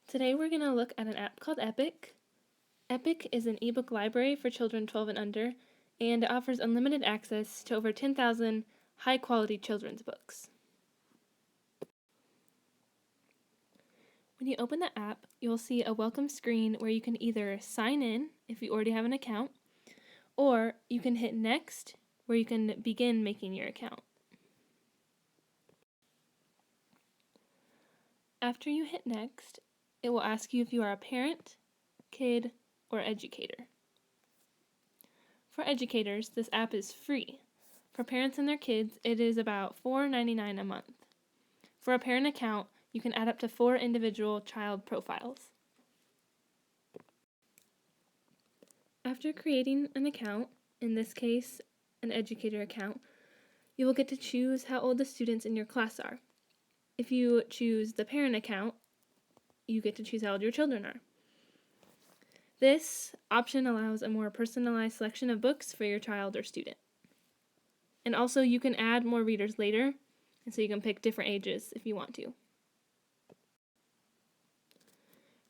Today we're going to look at an app called Epic. Epic is an ebook library for children 12 and under, and it offers unlimited access to over 10,000 high-quality children's books. When you open the app, you'll see a welcome screen where you can either sign in if you already have an account, or you can hit Next where you can begin making your account. After you hit Next, it will ask you if you are a parent, kid, or educator. For educators, this app is free. For parents and their kids, it is about $4.99 a month. For a parent account, you can add up to 4 individual child profiles. After creating an account, in this case, an educator account, you will get to choose how old the students in your class are. If you choose the parent account, you get to choose how old your children are. This option allows a more personalized selection of books for your child or student. And also you can add more readers later, and so you can pick different ages if you want to.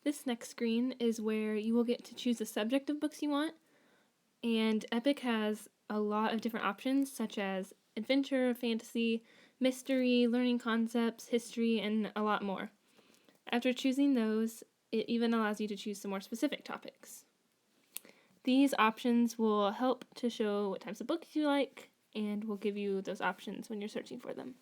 This next screen is where you will get to choose the subject of books you want, and Epic has a lot of different options such as adventure, fantasy, mystery, learning concepts, history, and a lot more. After choosing those, it even allows you to choose some more specific topics. These options will help to show what types of books you like and will give you those options when you're searching for them.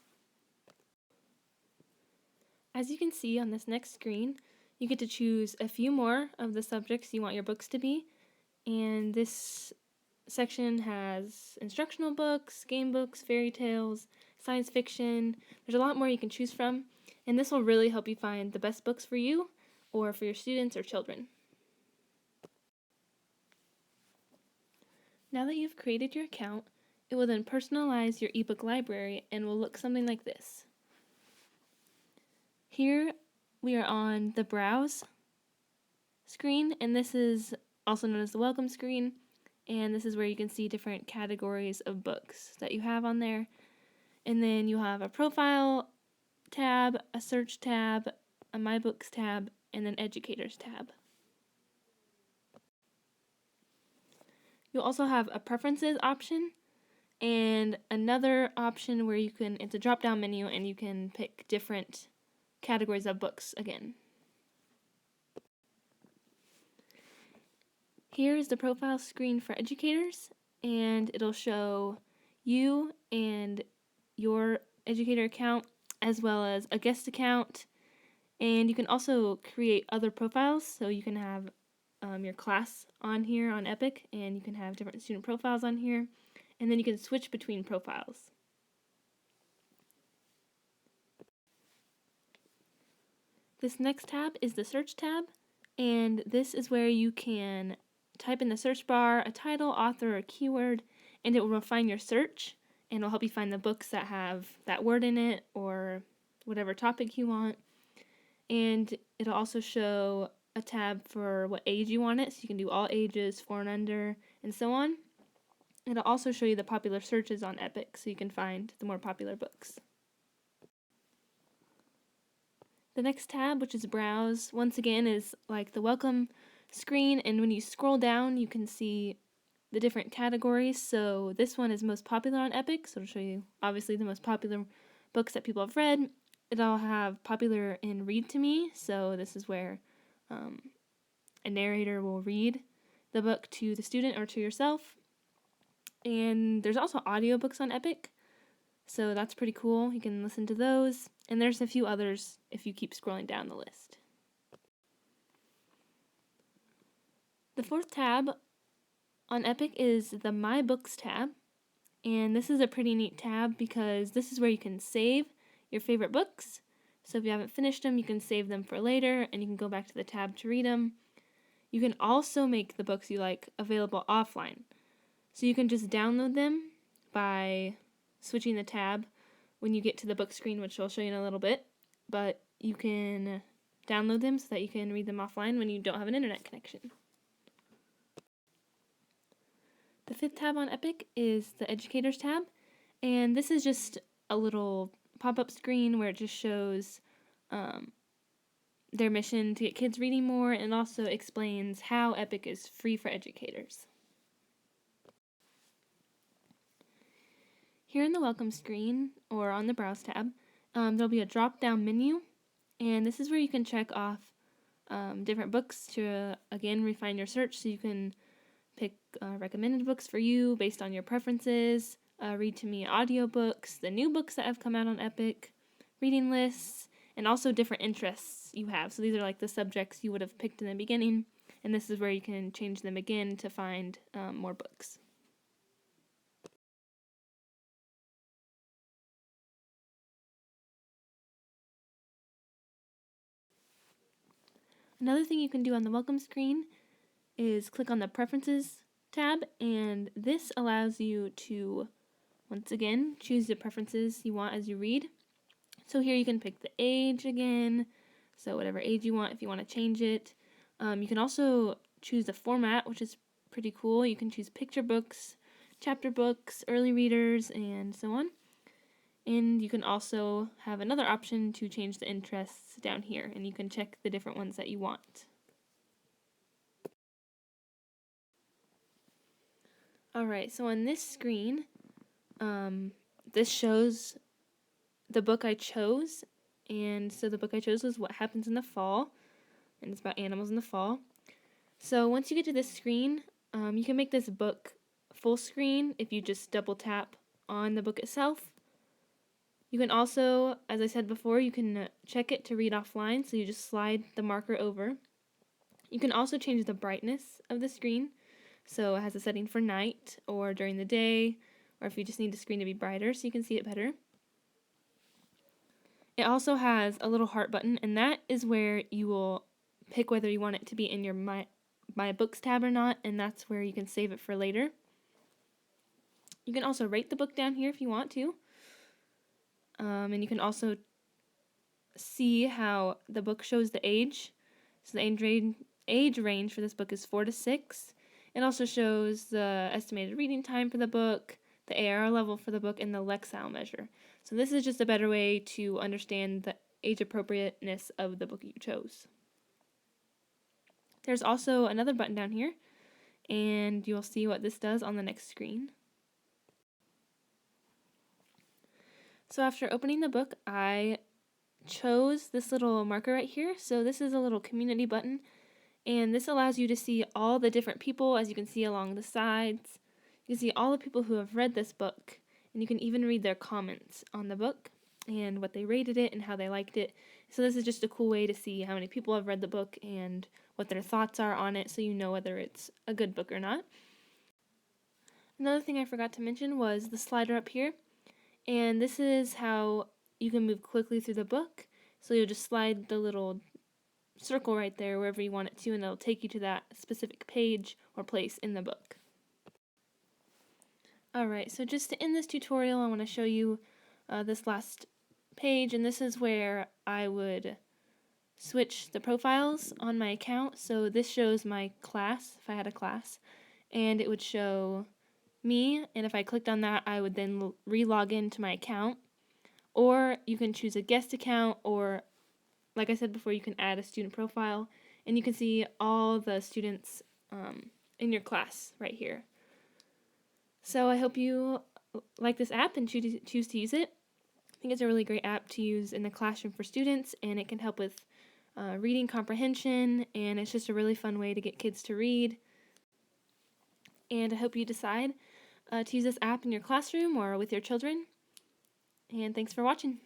As you can see on this next screen, you get to choose a few more of the subjects you want your books to be, and this section has instructional books, game books, fairy tales, science fiction. There's a lot more you can choose from, and this will really help you find the best books for you or for your students or children. Now that you've created your account, it will then personalize your ebook library and will look something like this. Here we are on the Browse screen, and this is also known as the Welcome screen, and this is where you can see different categories of books that you have on there. And then you have a Profile tab, a Search tab, a My Books tab, and an Educators tab. You'll also have a Preferences option and another option where it's a drop-down menu and you can pick different categories of books again. Here is the profile screen for educators, and it'll show you and your educator account as well as a guest account, and you can also create other profiles, so you can have your class on here on Epic, and you can have different student profiles on here, and then you can switch between profiles. This next tab is the Search tab, and this is where you can type in the search bar a title, author, or keyword, and it will refine your search, and it'll help you find the books that have that word in it or whatever topic you want. And it'll also show a tab for what age you want it, so you can do all ages, 4 and under, and so on. It'll also show you the popular searches on Epic, so you can find the more popular books. The next tab, which is Browse, once again is like the welcome screen, and when you scroll down you can see the different categories. So this one is most popular on Epic, so it'll show you obviously the most popular books that people have read. It'll have popular in Read to Me, so this is where a narrator will read the book to the student or to yourself. And there's also audiobooks on Epic, so that's pretty cool. You can listen to those, and there's a few others if you keep scrolling down the list. The fourth tab on Epic is the My Books tab, and this is a pretty neat tab because this is where you can save your favorite books. So if you haven't finished them, you can save them for later, and you can go back to the tab to read them. You can also make the books you like available offline. So you can just download them by switching the tab when you get to the book screen, which I'll show you in a little bit. But you can download them so that you can read them offline when you don't have an internet connection. The fifth tab on Epic is the Educators tab, and this is just a little pop-up screen where it just shows their mission to get kids reading more, and also explains how EPIK is free for educators. Here in the welcome screen, or on the Browse tab, there'll be a drop-down menu, and this is where you can check off different books to, again, refine your search, so you can pick recommended books for you based on your preferences, read to me audiobooks, the new books that have come out on EPIK, reading lists, and also different interests you have. So these are like the subjects you would have picked in the beginning, and this is where you can change them again to find more books. Another thing you can do on the welcome screen is click on the Preferences tab, and this allows you to, once again, choose the preferences you want as you read. So here you can pick the age again, so whatever age you want if you want to change it. You can also choose the format, which is pretty cool. You can choose picture books, chapter books, early readers, and so on. And you can also have another option to change the interests down here, and you can check the different ones that you want. Alright, so on this screen, this shows the book I chose, and so the book I chose was What Happens in the Fall, and it's about animals in the fall. So once you get to this screen, you can make this book full screen if you just double tap on the book itself. You can also, as I said before, you can check it to read offline, so you just slide the marker over. You can also change the brightness of the screen, so it has a setting for night or during the day, or if you just need the screen to be brighter so you can see it better. It also has a little heart button, and that is where you will pick whether you want it to be in your My Books tab or not, and that's where you can save it for later. You can also rate the book down here if you want to. And you can also see how the book shows the age. So the age range for this book is 4 to 6. It also shows the estimated reading time for the book, the ARR level for the book, and the Lexile measure. So this is just a better way to understand the age appropriateness of the book you chose. There's also another button down here, and you'll see what this does on the next screen. So after opening the book, I chose this little marker right here. So this is a little community button, and this allows you to see all the different people, as you can see along the sides. You can see all the people who have read this book, and you can even read their comments on the book and what they rated it and how they liked it. So this is just a cool way to see how many people have read the book and what their thoughts are on it, so you know whether it's a good book or not. Another thing I forgot to mention was the slider up here, and this is how you can move quickly through the book. So you'll just slide the little circle right there wherever you want it to, and it'll take you to that specific page or place in the book. Alright, so just to end this tutorial, I want to show you this last page, and this is where I would switch the profiles on my account. So this shows my class, if I had a class, and it would show me, and if I clicked on that, I would then re-log into my account. Or you can choose a guest account, or like I said before, you can add a student profile, and you can see all the students in your class right here. So I hope you like this app and choose to use it. I think it's a really great app to use in the classroom for students, and it can help with reading comprehension, and it's just a really fun way to get kids to read. And I hope you decide to use this app in your classroom or with your children. And thanks for watching.